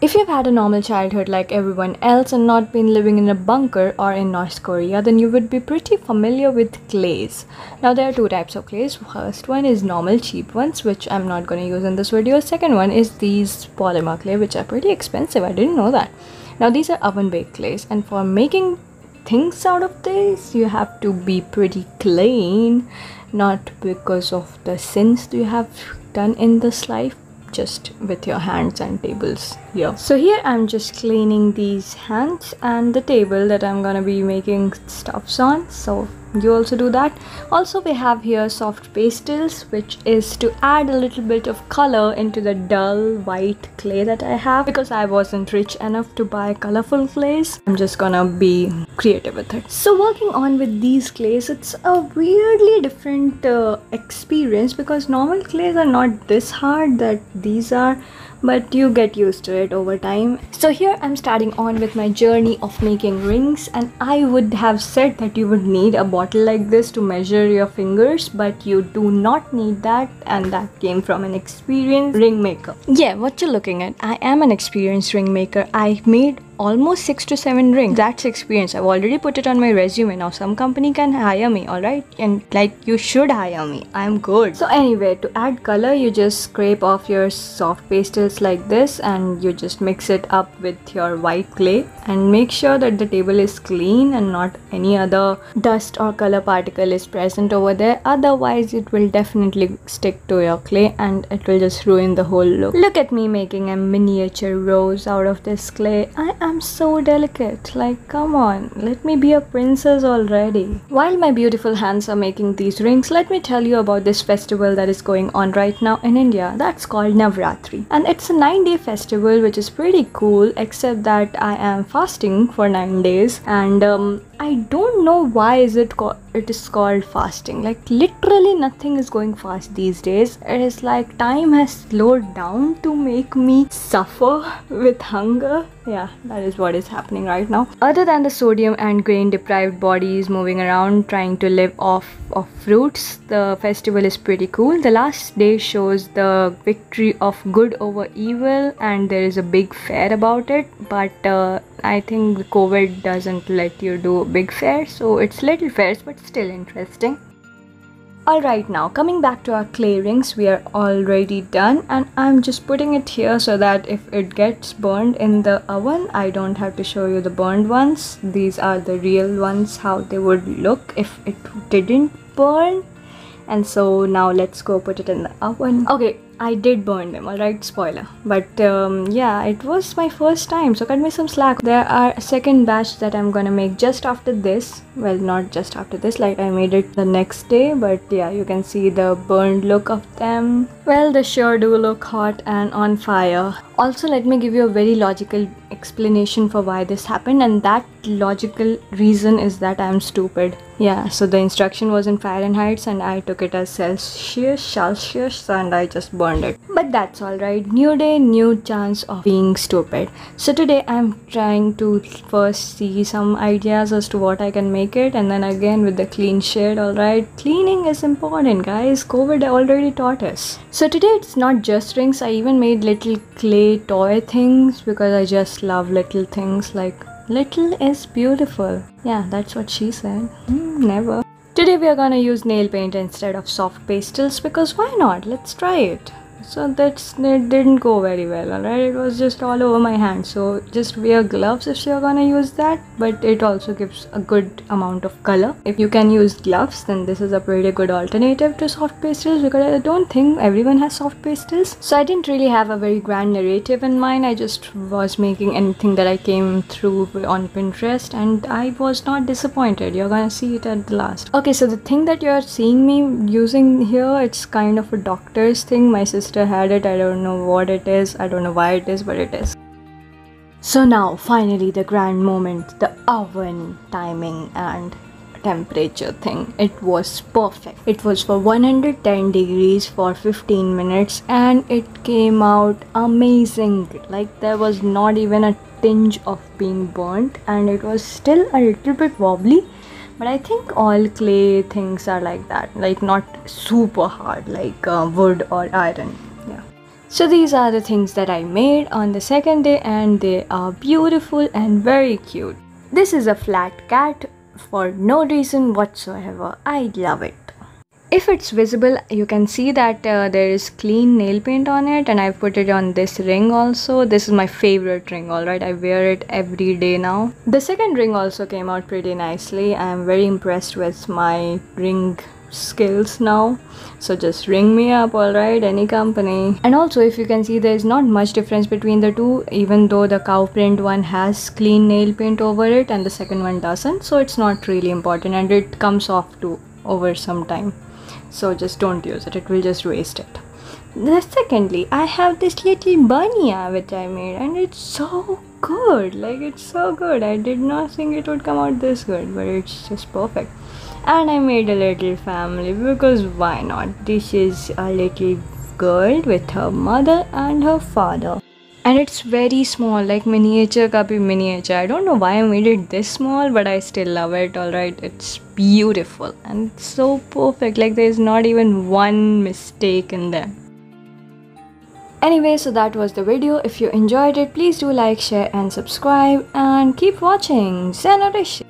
If you've had a normal childhood like everyone else and not been living in a bunker or in North Korea, then you would be pretty familiar with clays. Now there are two types of clays. First one is normal cheap ones, which I'm not going to use in this video. Second one is these polymer clay, which are pretty expensive. I didn't know that. Now these are oven baked clays, and for making things out of this you have to be pretty clean, not because of the sins you have done in this life, just with your hands and tables here. So here I'm just cleaning these hands and the table that I'm gonna be making stuffs on, so you also do that. Also we have here soft pastels, which is to add a little bit of color into the dull white clay that I have, because I wasn't rich enough to buy colorful clays. I'm just gonna be creative with it. So working on with these clays, it's a weirdly different experience, because normal clays are not this hard that these are, but you get used to it over time. So here I'm starting on with my journey of making rings, and I would have said that you would need a bottle like this to measure your fingers, but you do not need that, and that came from an experienced ring maker. Yeah, what you're looking at, I am an experienced ring maker. I made almost 6 to 7 rings. That's experience. I've already put it on my resume. Now some company can hire me, alright? And like, you should hire me. I'm good. So anyway, to add color, you just scrape off your soft pastels like this, and you just mix it up with your white clay, and make sure that the table is clean and not any other dust or color particle is present over there. Otherwise it will definitely stick to your clay and it will just ruin the whole look. Look at me making a miniature rose out of this clay. I'm so delicate. Like, come on, let me be a princess already. While my beautiful hands are making these rings, let me tell you about this festival that is going on right now in India. That's called Navratri, and it's a 9-day festival, which is pretty cool, except that I am fasting for 9 days, and I don't know why it is called fasting. Like, literally nothing is going fast these days. It is like time has slowed down to make me suffer with hunger. Yeah, that is what is happening right now. Other than the sodium and grain deprived bodies moving around trying to live off of fruits, the festival is pretty cool. The last day shows the victory of good over evil, and there is a big fair about it, but I think COVID doesn't let you do big fair, so it's little fairs, but still interesting. Alright, now coming back to our clay rings, we are already done, and I'm just putting it here so that if it gets burned in the oven, I don't have to show you the burned ones. These are the real ones, how they would look if it didn't burn. And so now let's go put it in the oven. Okay, I did burn them, alright, spoiler. But yeah, it was my first time, so cut me some slack. There are a second batch that I'm gonna make just after this. Well, not just after this, like I made it the next day, but yeah, you can see the burned look of them. Well, they sure do look hot and on fire. Also, let me give you a very logical explanation for why this happened, and that logical reason is that I'm stupid. Yeah, so the instruction was in Fahrenheit and I took it as Celsius, and I just burned it. But that's alright. New day, new chance of being stupid. So today I'm trying to first see some ideas as to what I can make it, and then again with the clean shade. Alright, cleaning is important, guys. COVID already taught us. So today it's not just rings. I even made little clay toy things, because I just love little things. Like, little is beautiful. Yeah, that's what she said. Never. Today we are gonna use nail paint instead of soft pastels, because why not? Let's try it. So it didn't go very well, alright? It was just all over my hand. So just wear gloves if you're gonna use that, but it also gives a good amount of color. If you can use gloves, then this is a pretty good alternative to soft pastels, because I don't think everyone has soft pastels. So I didn't really have a very grand narrative in mind. I just was making anything that I came through on Pinterest, and I was not disappointed. You're gonna see it at the last. Okay, so the thing that you're seeing me using here, it's kind of a doctor's thing. My sister had it. I don't know what it is. I don't know why it is, but it is. So now finally the grand moment, the oven timing and temperature thing. It was perfect. It was for 110 degrees for 15 minutes and it came out amazing. Like, there was not even a tinge of being burnt, and it was still a little bit wobbly. But I think all clay things are like that, like not super hard like wood or iron. Yeah. So these are the things that I made on the second day, and they are beautiful and very cute. This is a flat cat for no reason whatsoever. I love it. If it's visible, you can see that there is clean nail paint on it, and I've put it on this ring also. This is my favorite ring, alright. I wear it every day now. The second ring also came out pretty nicely. I am very impressed with my ring skills now. So just ring me up, alright, any company. And also, if you can see, there is not much difference between the two, even though the cow print one has clean nail paint over it and the second one doesn't. So it's not really important, and it comes off too over some time. So just don't use it, it will just waste it. Secondly, I have this little bunny which I made, and it's so good. Like, it's so good. I did not think it would come out this good, but it's just perfect. And I made a little family, because why not? This is a little girl with her mother and her father. And it's very small, like miniature ka bhi miniature. I don't know why I made it this small, but I still love it, alright. It's beautiful and so perfect. Like, there's not even one mistake in there. Anyway, so that was the video. If you enjoyed it, please do like, share and subscribe, and keep watching. Senorish.